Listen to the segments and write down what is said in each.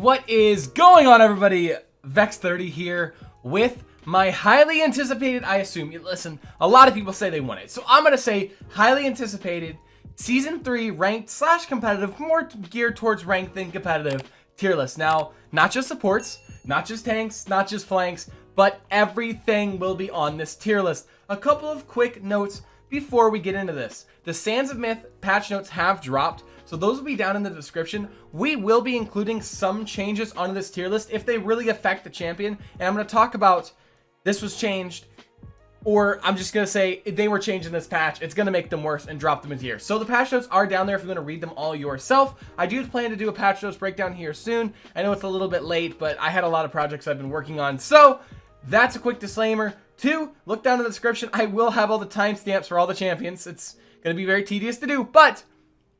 What is going on, everybody? Vex30 here with my highly anticipated, I assume, listen, a lot of people say they want it, so I'm going to say highly anticipated Season 3 ranked / competitive, more geared towards ranked than competitive tier list. Now, not just supports, not just tanks, not just flanks, but everything will be on this tier list. A couple of quick notes before we get into this. The Sands of Myth patch notes have dropped, so those will be down in the description. We will be including some changes onto this tier list if they really affect the champion, and I'm going to talk about this was changed, or I'm just going to say they were changed in this patch. It's going to make them worse and drop them into here. So the patch notes are down there if you want to read them all yourself. I do plan to do a patch notes breakdown here soon. I know it's a little bit late, but I had a lot of projects I've been working on, so that's a quick disclaimer. 2, look down in the description. I will have all the timestamps for all the champions. It's going to be very tedious to do, but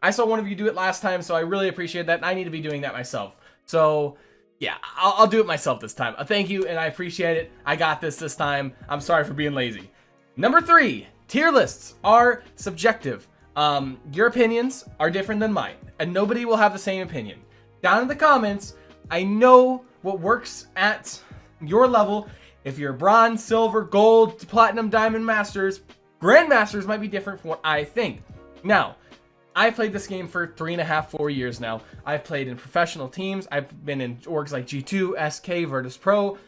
I saw one of you do it last time, so I really appreciate that, and I need to be doing that myself. So, yeah, I'll do it myself this time. Thank you, and I appreciate it. I got this time. I'm sorry for being lazy. Number 3, tier lists are subjective. Your opinions are different than mine, and nobody will have the same opinion. Down in the comments, I know what works at your level. If you're bronze, silver, gold, platinum, diamond, masters, grandmasters might be different from what I think. Now, I've played this game for 3.5, 4 years now. I've played in professional teams. I've been in orgs like G2, SK, Virtus Pro.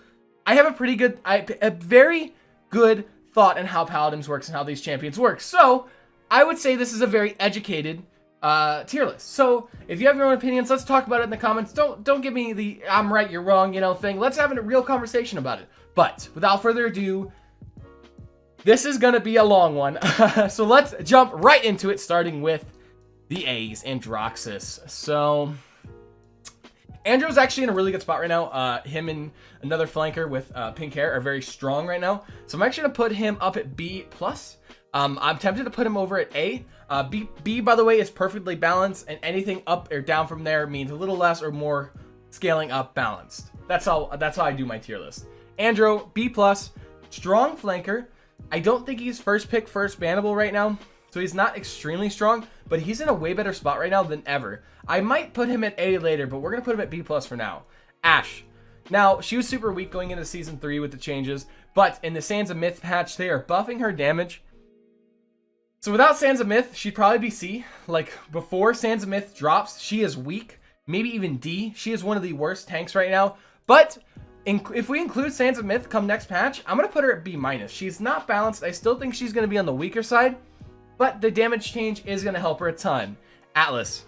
I have a very good thought on how Paladins works and how these champions work. So, I would say this is a very educated tier list. So, if you have your own opinions, let's talk about it in the comments. Don't give me the I'm right, you're wrong, thing. Let's have a real conversation about it. But, without further ado, this is going to be a long one. So, let's jump right into it, starting with the A's, Androxus. So, Andrew's actually in a really good spot right now. Him and another flanker with pink hair are very strong right now. So I'm actually going to put him up at B+. I'm tempted to put him over at A. B, by the way, is perfectly balanced, and anything up or down from there means a little less or more scaling up balanced. That's how I do my tier list. Andrew, B+, strong flanker. I don't think he's first pick, first bannable right now. So he's not extremely strong, but he's in a way better spot right now than ever. I might put him at A later, but we're going to put him at B+ for now. Ashe. Now, she was super weak going into Season 3 with the changes, but in the Sands of Myth patch, they are buffing her damage. So without Sands of Myth, she'd probably be C. Like, before Sands of Myth drops, she is weak. Maybe even D. She is one of the worst tanks right now. But if we include Sands of Myth come next patch, I'm going to put her at B-. She's not balanced. I still think she's going to be on the weaker side, but the damage change is going to help her a ton. Atlas.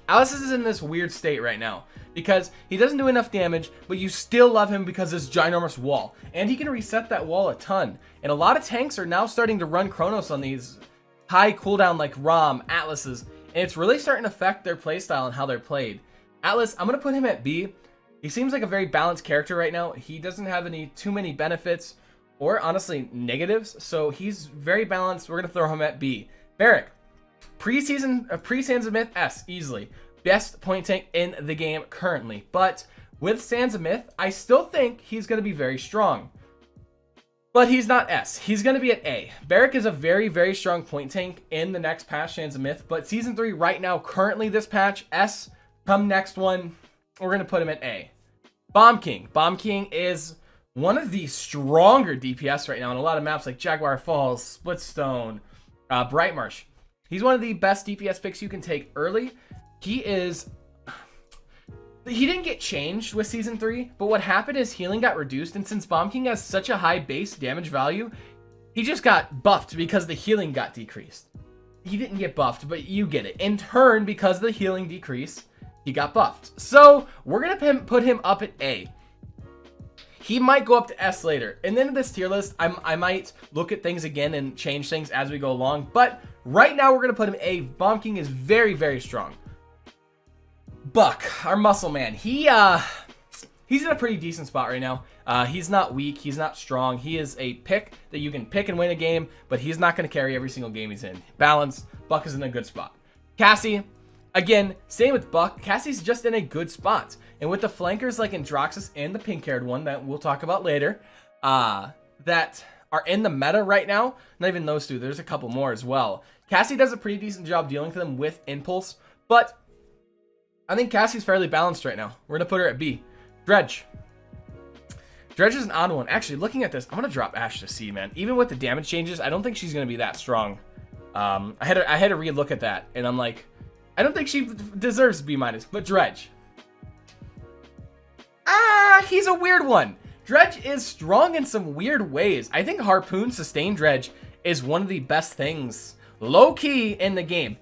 Atlas is in this weird state right now because he doesn't do enough damage, but you still love him because of his ginormous wall. And he can reset that wall a ton. And a lot of tanks are now starting to run Chronos on these high cooldown like Raum, Atlases. And it's really starting to affect their playstyle and how they're played. Atlas, I'm going to put him at B. He seems like a very balanced character right now. He doesn't have too many benefits or honestly negatives, so he's very balanced. We're gonna throw him at B. Barik, pre-Sands of Myth, S, easily best point tank in the game currently, but with Sands of Myth, I still think he's gonna be very strong, but he's not S. He's gonna be at A. Barik is a very, very strong point tank in the next patch, Sands of Myth, but Season 3 right now, currently this patch, S. Come next one, we're gonna put him at A. Bomb King. Bomb King is one of the stronger DPS right now on a lot of maps like Jaguar Falls, Splitstone, Brightmarsh. He's one of the best DPS picks you can take early. He didn't get changed with Season 3, but what happened is healing got reduced, and since Bomb King has such a high base damage value, he just got buffed because the healing got decreased. He didn't get buffed, but you get it. In turn, because the healing decreased, he got buffed. So we're going to put him up at A. He might go up to S later. And then in this tier list, I might look at things again and change things as we go along. But right now, we're going to put him A. Bomb King is very, very strong. Buck, our muscle man. He's in a pretty decent spot right now. He's not weak. He's not strong. He is a pick that you can pick and win a game, but he's not going to carry every single game he's in. Balanced. Buck is in a good spot. Cassie. Again, same with Buck. Cassie's just in a good spot. And with the flankers like Androxus and the pink-haired one that we'll talk about later, that are in the meta right now, not even those two, there's a couple more as well. Cassie does a pretty decent job dealing with them with Impulse, but I think Cassie's fairly balanced right now. We're going to put her at B. Dredge. Dredge is an odd one. Actually, looking at this, I'm going to drop Ash to C, man. Even with the damage changes, I don't think she's going to be that strong. I had to re-look at that, and I'm like, I don't think she deserves B-, but Dredge. He's a weird one. Dredge is strong in some weird ways. I think Harpoon Sustain Dredge is one of the best things, low-key, in the game.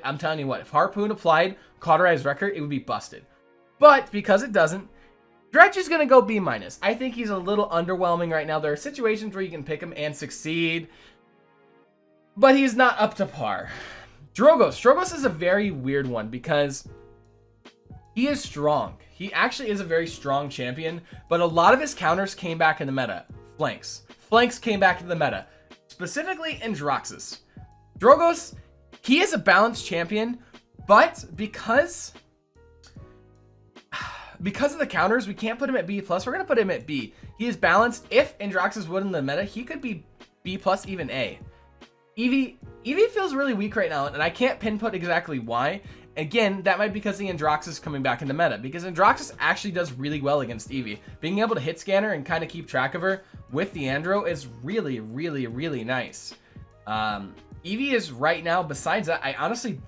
I'm telling you what, if Harpoon applied Cauterized Record, it would be busted. But because it doesn't, Dredge is going to go B-. I think he's a little underwhelming right now. There are situations where you can pick him and succeed, but he's not up to par. Drogoz. Drogoz is a very weird one because he is strong. He actually is a very strong champion, but a lot of his counters came back in the meta. Flanks. Flanks came back in the meta, specifically Androxus. Drogoz, he is a balanced champion, but because of the counters, we can't put him at B+. We're going to put him at B. He is balanced. If Androxus would in the meta, he could be B+, even A. Evie feels really weak right now, and I can't pinpoint exactly why. Again, that might be because the Androxus is coming back in the meta, because Androxus actually does really well against Evie. Being able to hit scanner and kind of keep track of her with the Andro is really, really, really nice. Evie is right now, besides that, I honestly,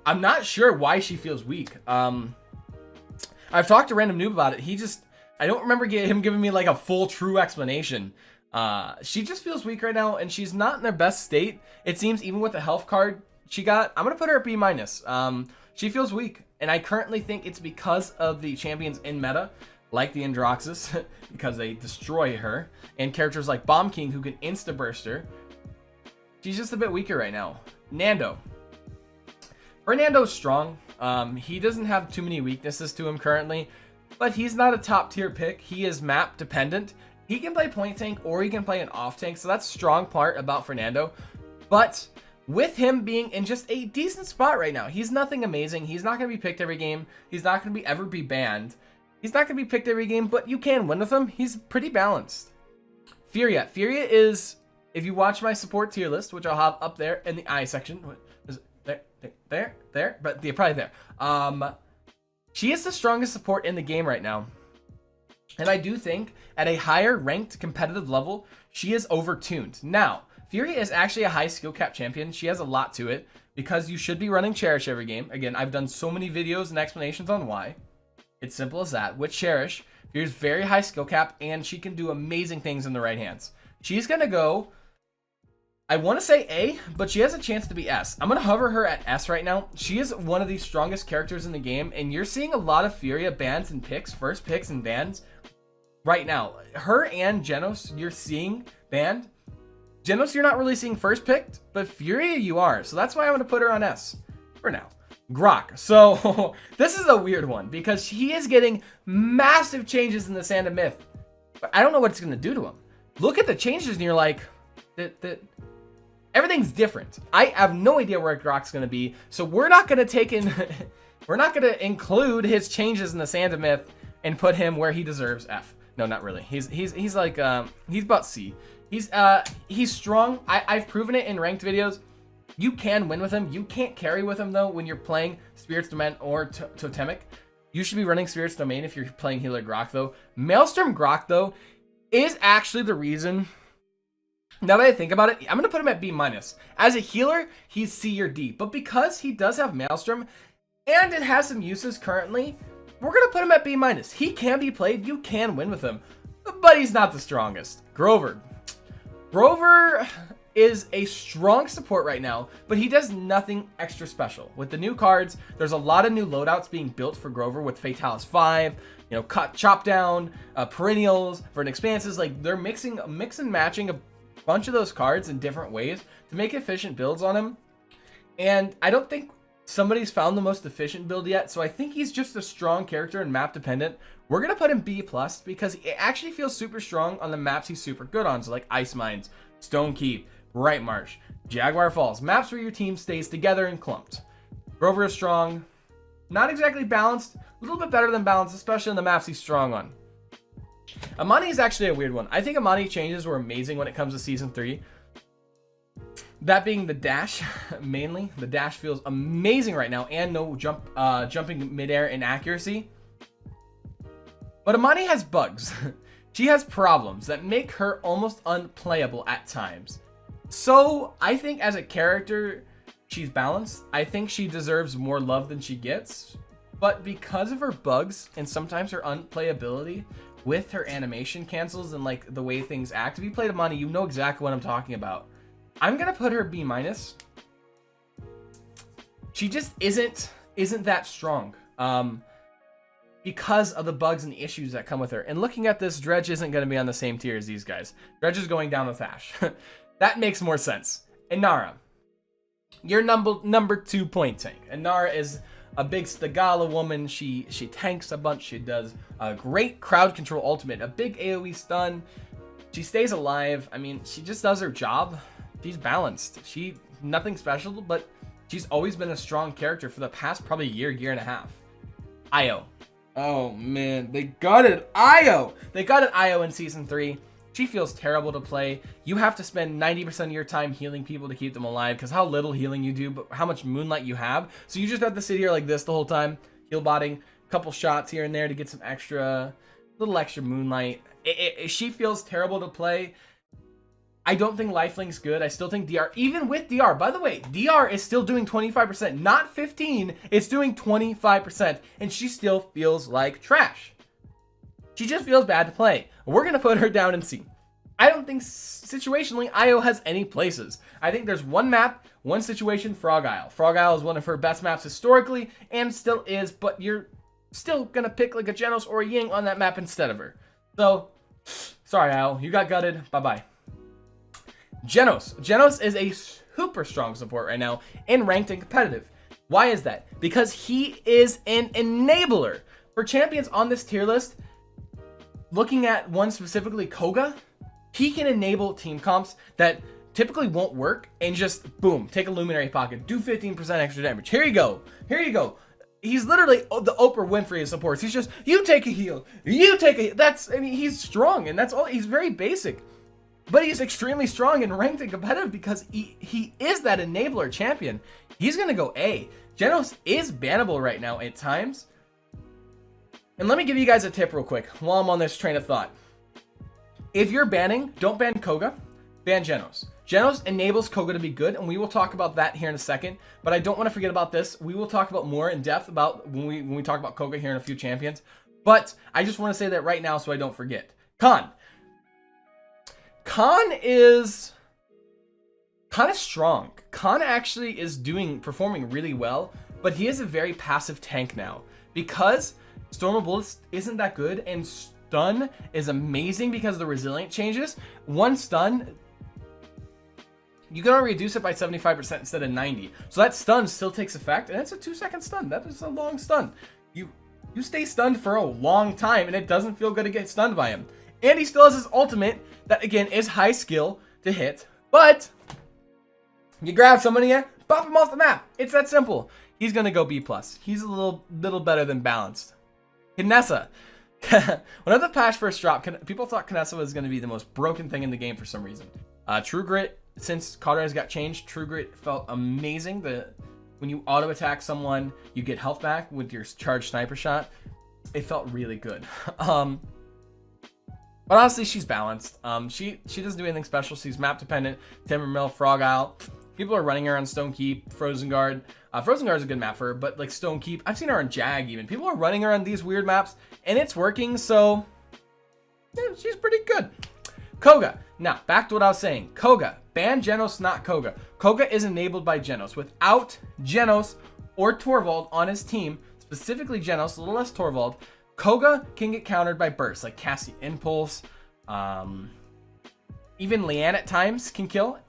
I'm not sure why she feels weak. I've talked to Random Noob about it. I don't remember him giving me like a full true explanation. She just feels weak right now, and she's not in her best state. It seems even with the health card she got, I'm going to put her at B-. She feels weak, and I currently think it's because of the champions in meta, like the Androxus, because they destroy her, and characters like Bomb King who can insta-burst her. She's just a bit weaker right now. Nando. Fernando's strong. He doesn't have too many weaknesses to him currently, but he's not a top tier pick. He is map dependent. He can play point tank or he can play an off tank, so that's a strong part about Fernando. But with him being in just a decent spot right now, he's nothing amazing. He's not going to be picked every game. He's not going to ever be banned. He's not going to be picked every game, but you can win with him. He's pretty balanced. Fruia. Fruia is, if you watch my support tier list, which I'll have up there in the I section. Is it there, but yeah, probably there. She is the strongest support in the game right now. And I do think at a higher ranked competitive level, she is overtuned. Now, Fruia is actually a high skill cap champion. She has a lot to it because you should be running Cherish every game. Again, I've done so many videos and explanations on why. It's simple as that. With Cherish, Fruia's very high skill cap and she can do amazing things in the right hands. She's going to go, I want to say A, but she has a chance to be S. I'm going to hover her at S right now. She is one of the strongest characters in the game, and you're seeing a lot of Fruia bans and picks, first picks and bans right now. Her and Jenos, you're seeing banned. Jenos, you're not really seeing first picked, but Fruia you are. So that's why I'm going to put her on S for now. Grohk. So this is a weird one because he is getting massive changes in the Sand of Myth, but I don't know what it's going to do to him. Look at the changes and you're like, everything's different. I have no idea where Grohk's going to be. So we're not going to take in, we're not going to include his changes in the Sand of Myth and put him where he deserves F. No, not really. He's like, he's about C. He's strong. I've proven it in ranked videos. You can win with him. You can't carry with him though when you're playing Spirit's Domain or Totemic. You should be running Spirit's Domain if you're playing Healer Grohk though. Maelstrom Grohk though is actually the reason. Now that I think about it, I'm going to put him at B-. As a healer, he's C or D. But because he does have Maelstrom and it has some uses currently, we're going to put him at B-. He can be played. You can win with him. But he's not the strongest. Grover. Grover is a strong support right now, but he does nothing extra special. With the new cards, there's a lot of new loadouts being built for Grover with Fatalis 5, you know, Chop Down, Perennials, Verdant Expanses. Like, they're mix and matching a bunch of those cards in different ways to make efficient builds on him. And I don't think somebody's found the most efficient build yet, so I think he's just a strong character and map dependent. We're going to put him B+ because it actually feels super strong on the maps he's super good on, so like Ice Mines, Stone Keep, Bright Marsh, Jaguar Falls, maps where your team stays together and clumped. Grover is strong, not exactly balanced, a little bit better than balanced, especially on the maps he's strong on. Imani is actually a weird one. I think Imani changes were amazing when it comes to Season 3. That being the dash, mainly. The dash feels amazing right now, and no jumping midair inaccuracy. But Imani has bugs. She has problems that make her almost unplayable at times. So I think as a character, she's balanced. I think she deserves more love than she gets. But because of her bugs and sometimes her unplayability with her animation cancels and like the way things act, if you played Imani, you know exactly what I'm talking about. I'm gonna put her B-. She just isn't that strong. Because of the bugs and the issues that come with her. And looking at this, Dredge isn't going to be on the same tier as these guys. Dredge is going down with Ash. That makes more sense. Inara, your number 2 point tank. Inara is a big Stagala woman. She tanks a bunch. She does a great crowd control ultimate, a big AoE stun. She stays alive. I mean, she just does her job. She's balanced. Nothing special, but she's always been a strong character for the past probably year and a half. Io. Oh man, they gutted Io. They gutted Io in Season 3. She feels terrible to play. You have to spend 90% of your time healing people to keep them alive because how little healing you do, but how much moonlight you have. So you just have to sit here like this the whole time, heal botting, a couple shots here and there to get some little extra moonlight. She feels terrible to play. I don't think Lifelink's good. I still think DR, even with DR, by the way, DR is still doing 25%, not 15. It's doing 25%, and she still feels like trash. She just feels bad to play. We're going to put her down in C. I don't think situationally Io has any places. I think there's one map, one situation, Frog Isle. Frog Isle is one of her best maps historically, and still is, but you're still going to pick like a Jenos or a Ying on that map instead of her. So, sorry Io, you got gutted. Bye-bye. Jenos. Jenos is a super strong support right now in ranked and competitive. Why is that? Because he is an enabler. For champions on this tier list, looking at one specifically, Koga, he can enable team comps that typically won't work and just, boom, take a Luminary Pocket, do 15% extra damage. Here you go. Here you go. He's literally the Oprah Winfrey of supports. He's just, you take a heal. You take a heal. I mean, he's strong, and that's all. He's very basic. But he's extremely strong and ranked and competitive because he is that enabler champion. He's going to go A. Jenos is bannable right now at times. And let me give you guys a tip real quick while I'm on this train of thought. If you're banning, don't ban Koga, ban Jenos. Jenos enables Koga to be good, and we will talk about that here in a second. But I don't want to forget about this. We will talk about more in depth about when we talk about Koga here in a few champions. But I just want to say that right now so I don't forget. Khan is kind of strong. Khan actually is performing really well, but he is a very passive tank now because Storm of Bullets isn't that good and stun is amazing because of the resilient changes. One stun, you can only reduce it by 75% instead of 90. So that stun still takes effect, and it's a 2-second stun. That is a long stun. You stay stunned for a long time, and it doesn't feel good to get stunned by him. And he still has his ultimate that, again, is high skill to hit. But you grab somebody here, pop him off the map. It's that simple. He's going to go B+. He's a little better than balanced. Kinessa. When the patch first dropped, people thought Kinessa was going to be the most broken thing in the game for some reason. True Grit, since Cauterize got changed, True Grit felt amazing. When you auto-attack someone, you get health back with your charged sniper shot. It felt really good. But honestly, she's balanced. She doesn't do anything special. She's map dependent. Timbermill, Frog Isle. People are running her on Stone Keep, Frozen Guard. Frozen Guard is a good map for her, but like Stone Keep, I've seen her on Jag even. People are running her on these weird maps, and it's working, so yeah, she's pretty good. Koga. Now, back to what I was saying. Koga. Ban Jenos, not Koga. Koga is enabled by Jenos. Without Jenos or Torvald on his team, specifically Jenos, a little less Torvald, Koga can get countered by bursts like Cassie Impulse. Even Lian at times can kill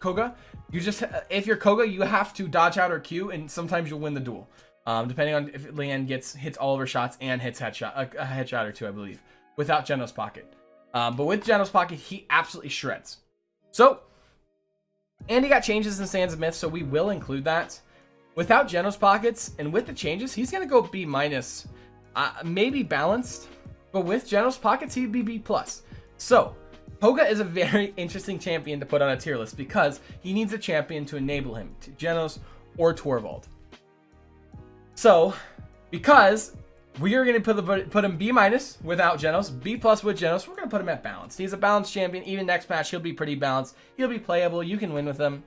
Koga. You just, if you're Koga, you have to dodge out or Q, and sometimes you'll win the duel. Depending on if Lian hits all of her shots and hits a headshot or two, I believe, without Jenos Pocket. But with Jenos Pocket, he absolutely shreds. So, and he got changes in Sands of Myth, so we will include that. Without Jenos Pockets and with the changes, he's gonna go B-. Maybe balanced, but with Jenos Pockets, he'd be B+. So, Koga is a very interesting champion to put on a tier list because he needs a champion to enable him to Jenos or Torvald. So, because we are going to put him B- without Jenos, B+ with Jenos, we're going to put him at balanced. He's a balanced champion. Even next match, he'll be pretty balanced. He'll be playable. You can win with him.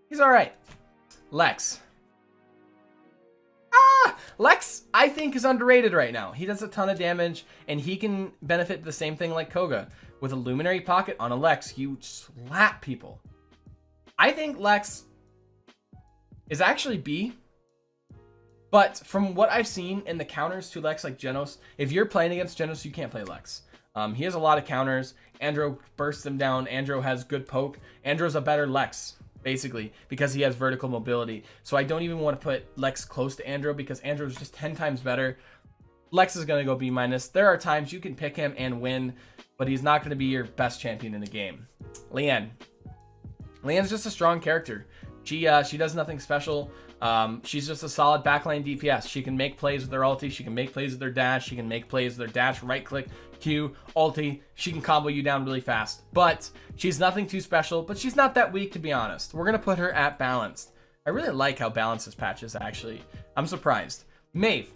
He's all right. Lex. Lex, I think, is underrated right now. He does a ton of damage, and he can benefit the same thing like Koga. With a Luminary Pocket on a Lex, you slap people. I think Lex is actually B, but from what I've seen in the counters to Lex, like Jenos, if you're playing against Jenos, you can't play Lex. He has a lot of counters. Andro bursts them down. Andro has good poke. Andro's a better Lex, basically, because he has vertical mobility. So I don't even want to put Lex close to Andro because Andro's just 10 times better. Lex is going to go B-. There are times you can pick him and win, but he's not going to be your best champion in the game. Lian. Lian's just a strong character. She does nothing special. She's just a solid backline DPS. She can make plays with her ulti. She can make plays with her dash. She can make plays with her dash, right click, Q, ulti. She can combo you down really fast. But she's nothing too special, but she's not that weak, to be honest. We're going to put her at balanced. I really like how balanced this patch is, actually. I'm surprised. Maeve.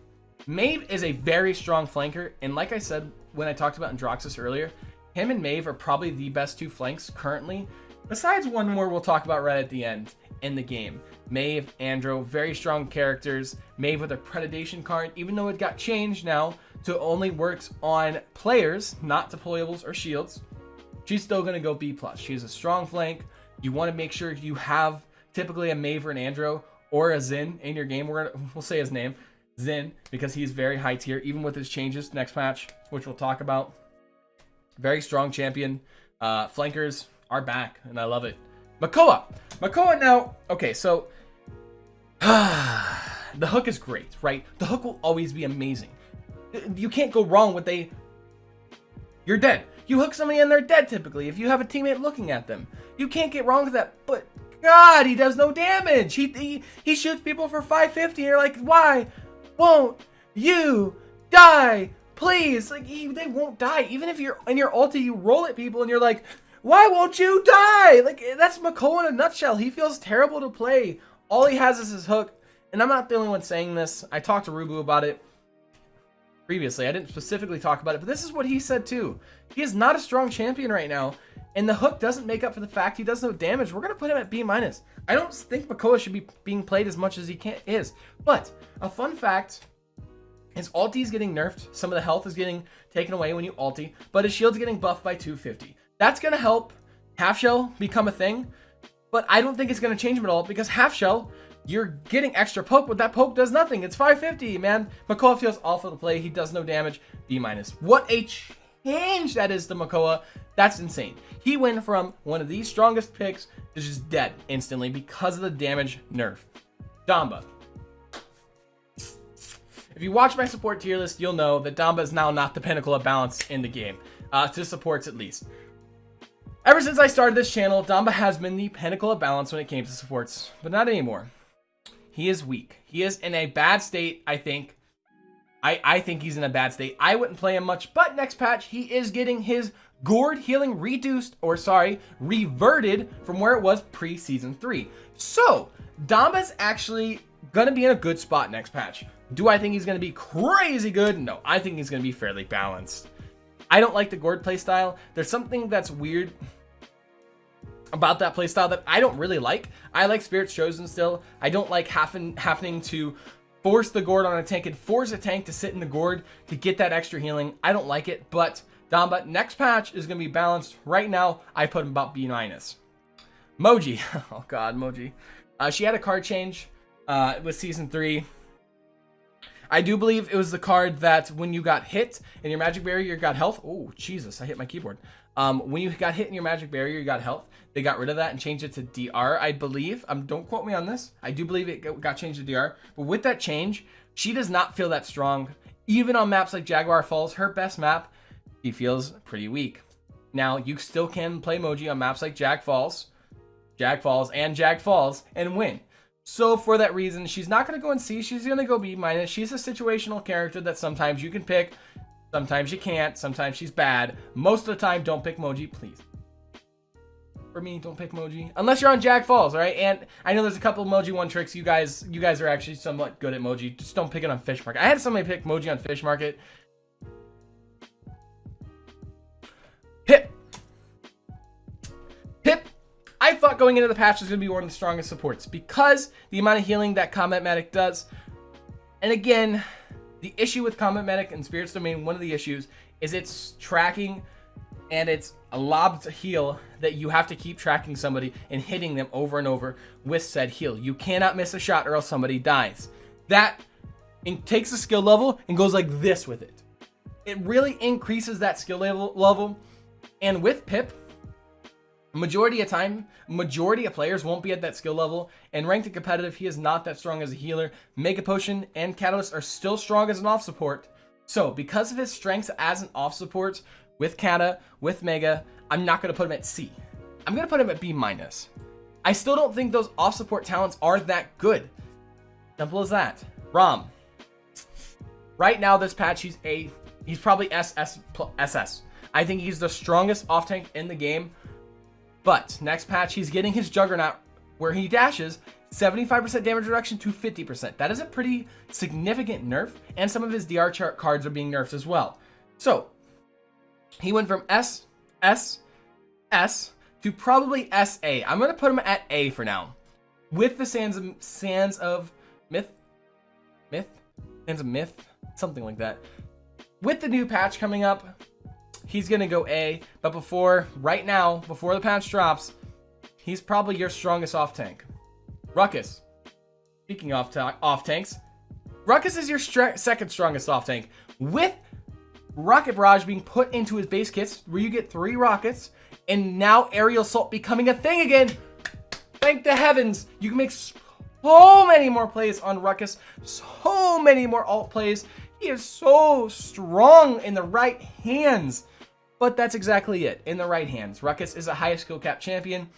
Maeve is a very strong flanker, and like I said when I talked about Androxus earlier, him and Maeve are probably the best two flanks currently, besides one more we'll talk about right at the end in the game. Maeve, Andro, very strong characters. Maeve with her predation card, even though it got changed now to only works on players, not deployables or shields, she's still going to go B+. She's a strong flank. You want to make sure you have typically a Maeve or an Andro or a Xin in your game. We'll say his name, Xin, because he's very high tier, even with his changes next match, which we'll talk about. Very strong champion. Flankers are back, and I love it. Makoa. Makoa now, okay, so the hook is great, right? The hook will always be amazing. You can't go wrong with you're dead. You hook somebody and they're dead typically if you have a teammate looking at them. You can't get wrong with that, but God, he does no damage. He shoots people for 550 and you're like, why won't you die? Please, like they won't die. Even if you're in your ulti, you roll at people and you're like, why won't you die? Like, that's Makoa in a nutshell. He feels terrible to play. All he has is his hook. And I'm not the only one saying this. I talked to Rubu about it previously. I didn't specifically talk about it, but this is what he said too. He is not a strong champion right now, and the hook doesn't make up for the fact he does no damage. We're going to put him at B-. I don't think Makoa should be being played as much as he is. But a fun fact, his ulti is getting nerfed. Some of the health is getting taken away when you ulti, but his shield's getting buffed by 250. That's going to help half shell become a thing, but I don't think it's going to change him at all because half shell, you're getting extra poke, but that poke does nothing. It's 550, man. Makoa feels awful to play. He does no damage. B-. What a change that is to Makoa. That's insane. He went from one of the strongest picks to just dead instantly because of the damage nerf. Damba. If you watch my support tier list, you'll know that Damba is now not the pinnacle of balance in the game, to supports at least. Ever since I started this channel, Damba has been the pinnacle of balance when it came to supports, but not anymore. He is weak. He is in a bad state, I think. I think he's in a bad state. I wouldn't play him much, but next patch, he is getting his gourd healing reverted from where it was pre-season 3. So, Damba's actually gonna be in a good spot next patch. Do I think he's gonna be crazy good? No, I think he's gonna be fairly balanced. I don't like the gourd playstyle. There's something that's weird about that playstyle that I don't really like. I like Spirit's Chosen still. I don't like having to force the gourd on a tank and force a tank to sit in the gourd to get that extra healing. I don't like it, but Damba, next patch is going to be balanced. Right now, I put him about B-. Moji. Oh, God, Moji. She had a card change with Season 3. I do believe it was the card that when you got hit and your magic barrier, you got health. Oh, Jesus, I hit my keyboard. When you got hit in your magic barrier, you got health. They got rid of that and changed it to DR, I believe. Don't quote me on this. I do believe it got changed to DR. But with that change, she does not feel that strong. Even on maps like Jaguar Falls, her best map, she feels pretty weak. Now, you still can play Moji on maps like Jag Falls, and win. So for that reason, she's not going to go in C. She's going to go B-. She's a situational character that sometimes you can pick Sometimes you can't. Sometimes she's bad. Most of the time, don't pick Moji, please. For me, don't pick Moji. Unless you're on Jack Falls, all right? And I know there's a couple of Moji 1 tricks. You guys are actually somewhat good at Moji. Just don't pick it on Fish Market. I had somebody pick Moji on Fish Market. Pip. I thought going into the patch was going to be one of the strongest supports because the amount of healing that Combat Medic does. And again, the issue with Combat Medic and Spirit's Domain, one of the issues is it's tracking and it's a lob to heal that you have to keep tracking somebody and hitting them over and over with said heal. You cannot miss a shot or else somebody dies. That takes a skill level and goes like this with it. It really increases that skill level. And with Pip, majority of players won't be at that skill level, and ranked and competitive, he is not that strong as a healer. Mega Potion and Catalyst are still strong as an off support. So because of his strengths as an off support with Kata, with Mega, I'm not going to put him at C. I'm going to put him at B-. I still don't think those off support talents are that good. Simple as that. Raum. Right now, this patch, he's probably SS. I think he's the strongest off tank in the game. But next patch, he's getting his Juggernaut where he dashes 75% damage reduction to 50%. That is a pretty significant nerf, and some of his DR chart cards are being nerfed as well. So he went from S to probably SA. I'm going to put him at A for now. With the Sands of Myth, something like that. With the new patch coming up, he's going to go A, but right now, before the patch drops, he's probably your strongest off tank. Ruckus. Speaking of off tanks, Ruckus is your second strongest off tank. With Rocket Barrage being put into his base kits, where you get 3 rockets, and now Aerial Assault becoming a thing again. Thank the heavens. You can make so many more plays on Ruckus, so many more alt plays. He is so strong in the right hands. But that's exactly it, in the right hands. Ruckus is a high skill cap champion,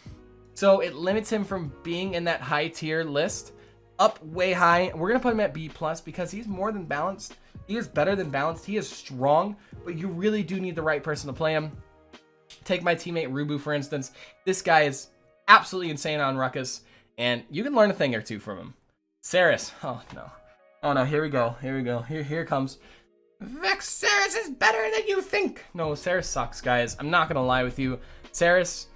so it limits him from being in that high tier list up way high. We're going to put him at B+ because he's more than balanced. He is better than balanced. He is strong, but you really do need the right person to play him. Take my teammate Rubu, for instance. This guy is absolutely insane on Ruckus, and you can learn a thing or two from him. Seris. Oh, no. Oh, no. Here we go. Here it comes. Seris is better than you think. No, Seris sucks, guys. I'm not going to lie with you. Seris,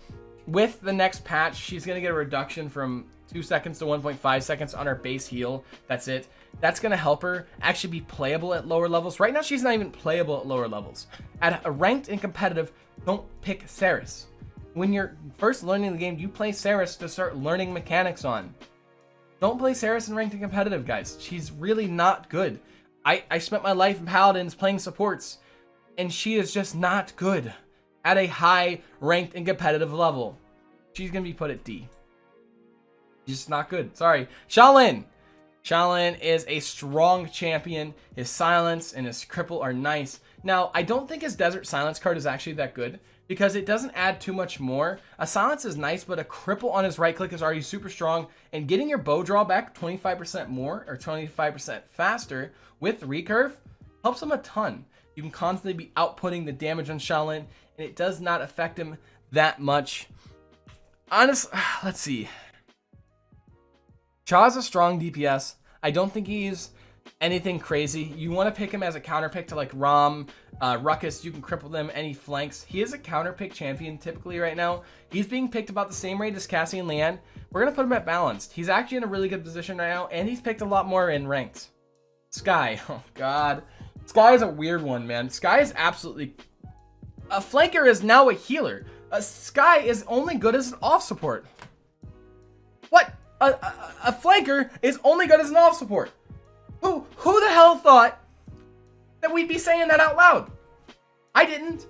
with the next patch, she's going to get a reduction from 2 seconds to 1.5 seconds on her base heal. That's it. That's going to help her actually be playable at lower levels. Right now, she's not even playable at lower levels. At a ranked and competitive, don't pick Seris. When you're first learning the game, you play Seris to start learning mechanics on. Don't play Seris in ranked and competitive, guys. She's really not good. I spent my life in Paladins playing supports, and she is just not good at a high ranked and competitive level. She's going to be put at D. She's just not good. Sorry. Sha Lin. Sha Lin is a strong champion. His silence and his cripple are nice. Now, I don't think his Desert Silence card is actually that good because it doesn't add too much more. A silence is nice, but a cripple on his right click is already super strong, and getting your bow draw back 25% more or 25% faster with recurve helps him a ton. You can constantly be outputting the damage on Sha Lin, and it does not affect him that much. Honestly, let's see. Sha's a strong DPS. I don't think he's anything crazy. You want to pick him as a counter pick to like Raum, Ruckus. You can cripple them any flanks. He is a counter pick champion typically right now. He's being picked about the same rate as Cassie and Lian. We're going to put him at balanced. He's actually in a really good position right now, and he's picked a lot more in ranked. Skye. Oh, God. Skye is a weird one, man. Skye is absolutely... A flanker is now a healer. Skye is only good as an off support. What? A flanker is only good as an off support. Who the hell thought that we'd be saying that out loud? I didn't.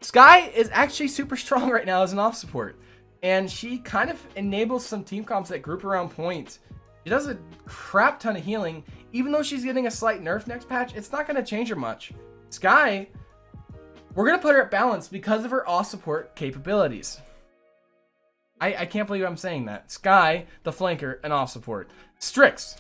Skye is actually super strong right now as an off support. And she kind of enables some team comps that group around points. She does a crap ton of healing. Even though she's getting a slight nerf next patch, it's not going to change her much. Skye, we're going to put her at balance because of her off support capabilities. I can't believe I'm saying that. Skye, the flanker, and off support. Strix.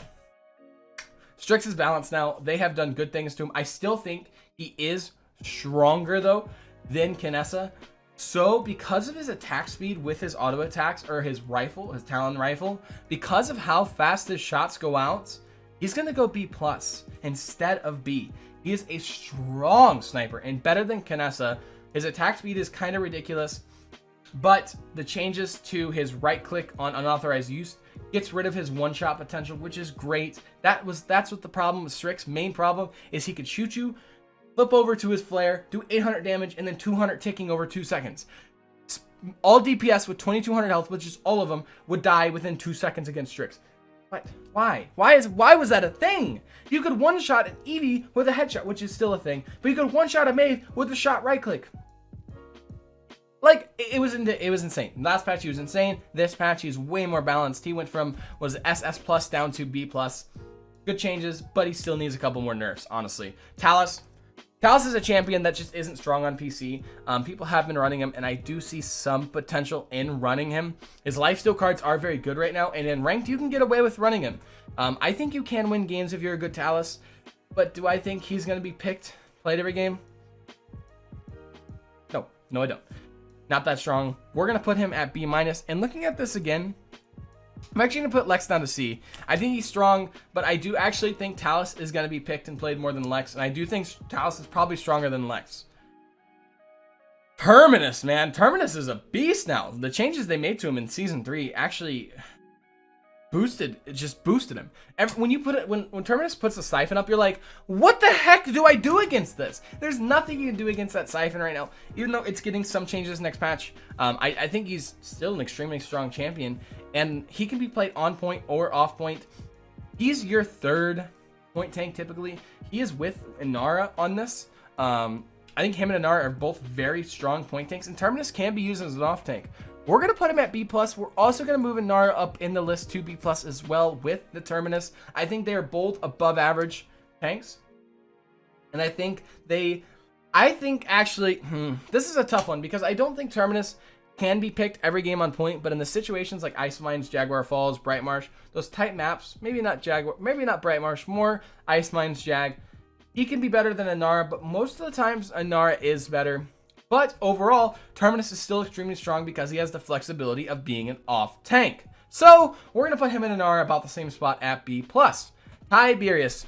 Strix is balanced now. They have done good things to him. I still think He is stronger though than Kinessa. So because of his attack speed with his auto attacks, or his rifle, his Talon rifle, because of how fast his shots go out, he's going to go B+ instead of B. He is a strong sniper and better than Kinessa. His attack speed is kind of ridiculous, but the changes to his right click on unauthorized use gets rid of his one-shot potential, which is great. That's what the problem with Strix. Main problem is he could shoot you, flip over to his flare, do 800 damage, and then 200 ticking over 2 seconds. All DPS with 2200 health, which is all of them, would die within 2 seconds against Strix. What? Why? Why was that a thing? You could one-shot an Evie with a headshot, which is still a thing, but you could one-shot a Maeve with a shot right click. Like, it was insane. Last patch he was insane. This patch he's way more balanced. He went from, was SS+ down to B+. Good changes, but he still needs a couple more nerfs, honestly. Talus is a champion that just isn't strong on PC. People have been running him, and I do see some potential in running him. His lifesteal cards are very good right now, and in ranked, you can get away with running him. I think you can win games if you're a good Talus, but do I think he's going to be picked, played every game? No, I don't. Not that strong. We're going to put him at B-, and looking at this again, I'm actually going to put Lex down to C. I think he's strong, but I do actually think Talus is going to be picked and played more than Lex, and I do think Talus is probably stronger than Lex. Terminus, man. Terminus is a beast now. The changes they made to him in Season 3 actually boosted him. When Terminus puts the Siphon up, you're like, what the heck do I do against this? There's nothing you can do against that Siphon right now, even though it's getting some changes next patch. I think he's still an extremely strong champion, and he can be played on point or off point. He's your third point tank typically. He is with Inara on this. I think him and Inara are both very strong point tanks, and Terminus can be used as an off tank. We're going to put him at B+. We're also going to move Inara up in the list to B+ as well with the Terminus. I think they are both above average tanks. And I think actually, this is a tough one because I don't think Terminus can be picked every game on point, but in the situations like Ice Mines, Jaguar Falls, Bright Marsh, those tight maps, maybe not Bright Marsh, more Ice Mines, Jag, he can be better than Inara, but most of the times Inara is better. But overall, Terminus is still extremely strong because he has the flexibility of being an off tank. So we're going to put him and Inara about the same spot at B+. Tiberius.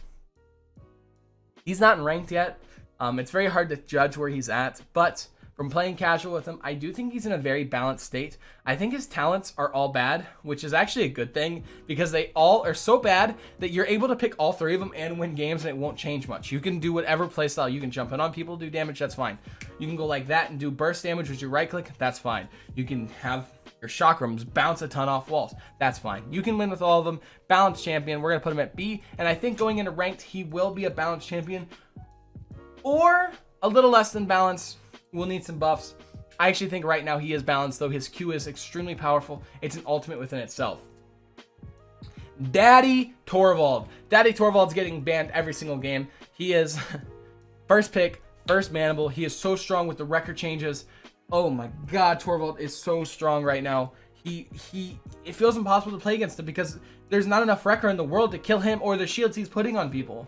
He's not in ranked yet. It's very hard to judge where he's at, but from playing casual with him, I do think he's in a very balanced state. I think his talents are all bad, which is actually a good thing because they all are so bad that you're able to pick all three of them and win games and it won't change much. You can do whatever playstyle. You can jump in on people, do damage, that's fine. You can go like that and do burst damage with your right click, that's fine. You can have your chakrams bounce a ton off walls, that's fine. You can win with all of them. Balanced champion, we're going to put him at B, and I think going into ranked, he will be a balanced champion or a little less than balanced. We'll need some buffs. I actually think right now he is balanced, though his Q is extremely powerful. It's an ultimate within itself. Daddy Torvald. Daddy Torvald's getting banned every single game. He is first pick, first manable. He is so strong with the record changes. Oh my god, Torvald is so strong right now. It feels impossible to play against him because there's not enough record in the world to kill him or the shields he's putting on people.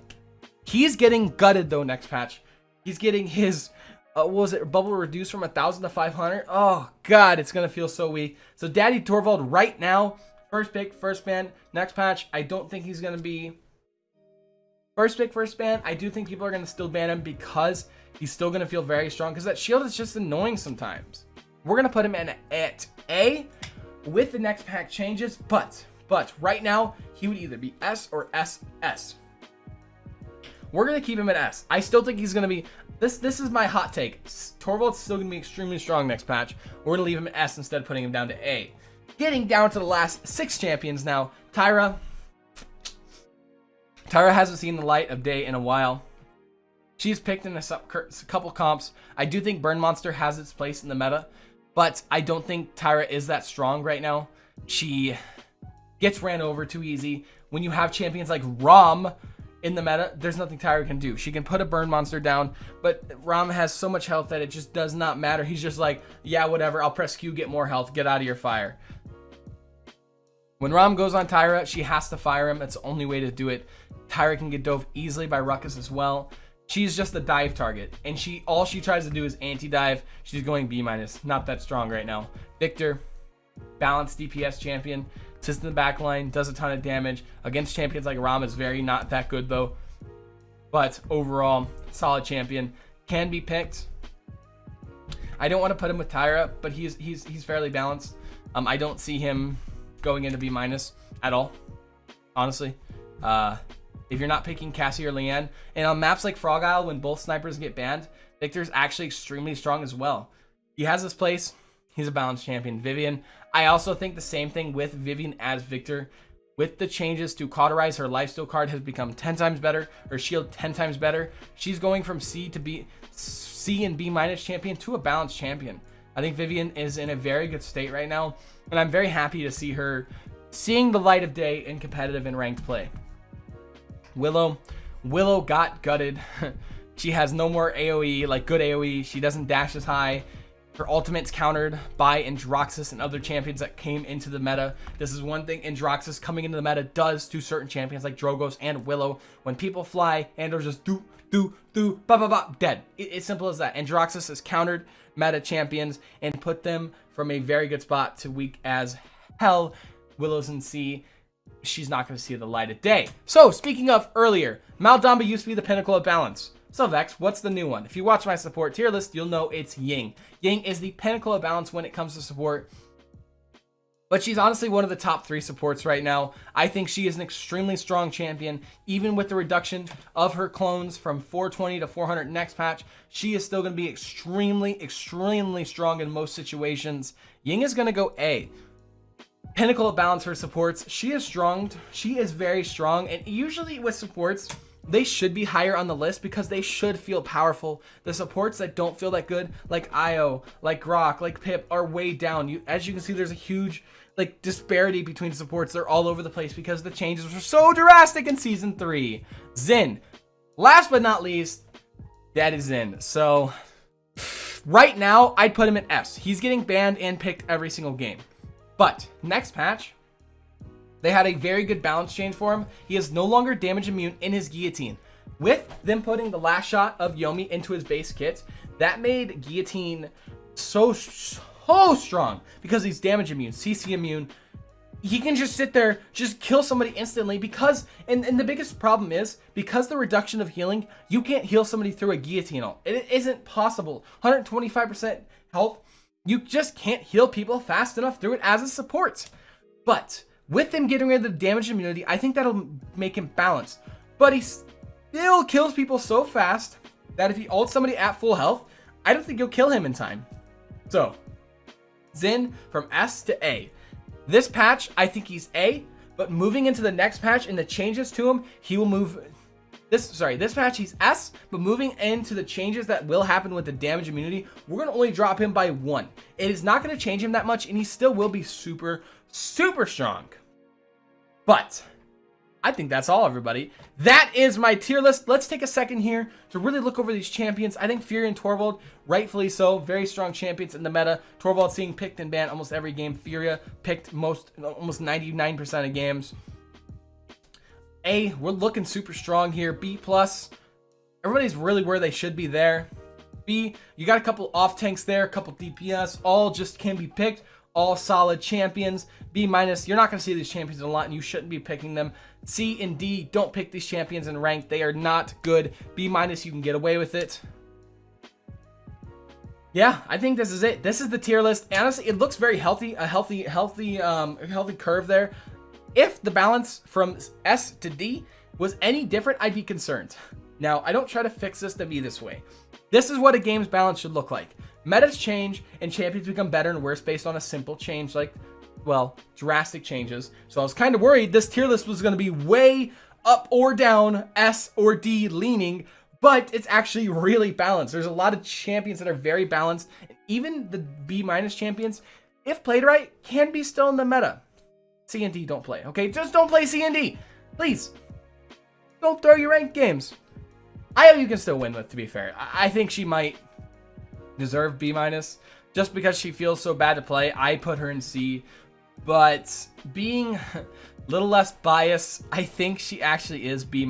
He's getting gutted though next patch. He's getting his what was it, bubble reduced from 1,000 to 500. Oh god, it's gonna feel so weak. So Daddy Torvald right now, first pick, first ban. Next patch, I don't think he's gonna be first pick, first ban. I do think people are gonna still ban him because he's still gonna feel very strong because that shield is just annoying sometimes. We're gonna put him in at A with the next pack changes, but right now he would either be S or SS. We're gonna keep him at S. I still think he's gonna be. This is my hot take. Torvald's still going to be extremely strong next patch. We're going to leave him at S instead of putting him down to A. Getting down to the last 6 champions now. Tyra. Tyra hasn't seen the light of day in a while. She's picked in a couple comps. I do think Burn Monster has its place in the meta, but I don't think Tyra is that strong right now. She gets ran over too easy. When you have champions like Raum in the meta, there's nothing Tyra can do. She can put a Burn Monster down, but Raum has so much health that it just does not matter. He's just like, yeah, whatever, I'll press Q, get more health, get out of your fire. When Raum goes on Tyra, she has to fire him. That's the only way to do it. Tyra can get dove easily by Ruckus as well. she's just a dive target, and all she tries to do is anti-dive. She's going B-, not that strong right now. Viktor, balanced DPS champion, sits in the back line, does a ton of damage against champions like Raum. Is very not that good though, but overall solid champion, can be picked. I don't want to put him with Tyra, but he's fairly balanced. I don't see him going into B- at all, honestly. If you're not picking Cassie or Lian, and on maps like Frog Isle, when both snipers get banned, Viktor's actually extremely strong as well. He has his place. He's a balanced champion. Vivian, I also think the same thing with Vivian as Viktor. With the changes to cauterize, her lifesteal card has become 10 times better, her shield 10 times better. She's going from C and B- champion to a balanced champion. I think Vivian is in a very good state right now, and I'm very happy to see her seeing the light of day in competitive and ranked play. Willow got gutted. She has no more AoE, like good AoE. She doesn't dash as high. Her ultimate's countered by Androxus and other champions that came into the meta. This is one thing Androxus coming into the meta does to certain champions like Drogoz and Willow. When people fly, Andor just dead. It's simple as that. Androxus has countered meta champions and put them from a very good spot to weak as hell. Willow's in C. She's not going to see the light of day. So, speaking of earlier, Maldamba used to be the pinnacle of balance. So, Vex, what's the new one? If you watch my support tier list, you'll know it's Ying. Ying is the pinnacle of balance when it comes to support. But she's honestly one of the top 3 supports right now. I think she is an extremely strong champion. Even with the reduction of her clones from 420 to 400 next patch, she is still going to be extremely, extremely strong in most situations. Ying is going to go A. Pinnacle of balance for supports. She is strong. She is very strong. And usually with supports, they should be higher on the list because they should feel powerful. The supports that don't feel that good, like Io, like Grohk, like Pip, are way down. As you can see, there's a huge disparity between supports. They're all over the place because the changes were so drastic in Season 3. Xin, last but not least, that is Xin. So, right now, I'd put him at S. He's getting banned and picked every single game. But, next patch, they had a very good balance change for him. He is no longer damage immune in his guillotine. With them putting the last shot of Yomi into his base kit, that made guillotine so strong because he's damage immune, CC immune. He can just sit there, just kill somebody instantly because, and the biggest problem is, because the reduction of healing, you can't heal somebody through a guillotine ult. It isn't possible. 125% health, you just can't heal people fast enough through it as a support. But with him getting rid of the damage immunity, I think that'll make him balanced. But he still kills people so fast that if he ults somebody at full health, I don't think you'll kill him in time. So, Xin from S to A. This patch, I think he's A, but moving into the next patch and the changes to him, he will move... This patch he's S, but moving into the changes that will happen with the damage immunity, we're going to only drop him by 1. It is not going to change him that much, and he still will be super, super strong. But I think that's all, everybody. That is my tier list. Let's take a second here to really look over these champions. I think Furia and Torvald, rightfully so, very strong champions in the meta. Torvald seeing picked and banned almost every game. Furia picked almost 99% of games. A, we're looking super strong here. B+, everybody's really where they should be there. B, you got a couple off tanks there, a couple DPS, all just can be picked. All solid champions. B-, you're not going to see these champions a lot, and you shouldn't be picking them. C and D, don't pick these champions in rank. They are not good. B-, you can get away with it. Yeah, I think this is it. This is the tier list. Honestly, it looks very healthy. A healthy curve there. If the balance from S to D was any different, I'd be concerned. Now, I don't try to fix this to be this way. This is what a game's balance should look like. Metas change and champions become better and worse based on a simple change, like, well, drastic changes. So I was kind of worried this tier list was going to be way up or down, S or D leaning, but it's actually really balanced. There's a lot of champions that are very balanced. Even the B- champions, if played right, can be still in the meta. C and D don't play, okay? Just don't play C and D. Please. Don't throw your ranked games. I hope you can still win with, to be fair. I think she might deserve B-, just because she feels so bad to play. I put her in C, but being a little less biased, I think she actually is B-.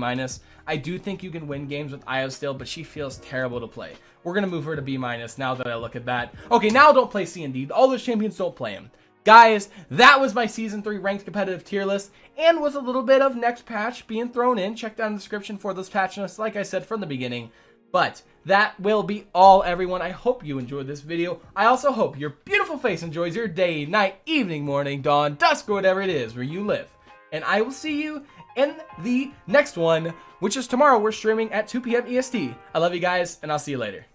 I do think you can win games with Io still, but she feels terrible to play. We're going to move her to B- now that I look at that. Okay, now don't play C&D. All those champions don't play him. Guys, that was my Season 3 ranked competitive tier list, and with a little bit of next patch being thrown in. Check down in the description for those patch notes, like I said from the beginning. But that will be all, everyone. I hope you enjoyed this video. I also hope your beautiful face enjoys your day, night, evening, morning, dawn, dusk, or whatever it is where you live. And I will see you in the next one, which is tomorrow. We're streaming at 2 p.m. EST. I love you guys, and I'll see you later.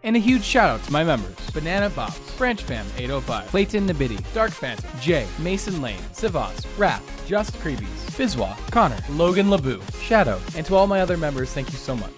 And a huge shout out to my members: Banana Bobs, Branch Fam 805, Clayton Nabidi, Dark Phantom, Jay, Mason Lane, Sivas, Rap, Just Creebies, Bizwa, Connor, Logan Laboo, Shadow, and to all my other members, thank you so much.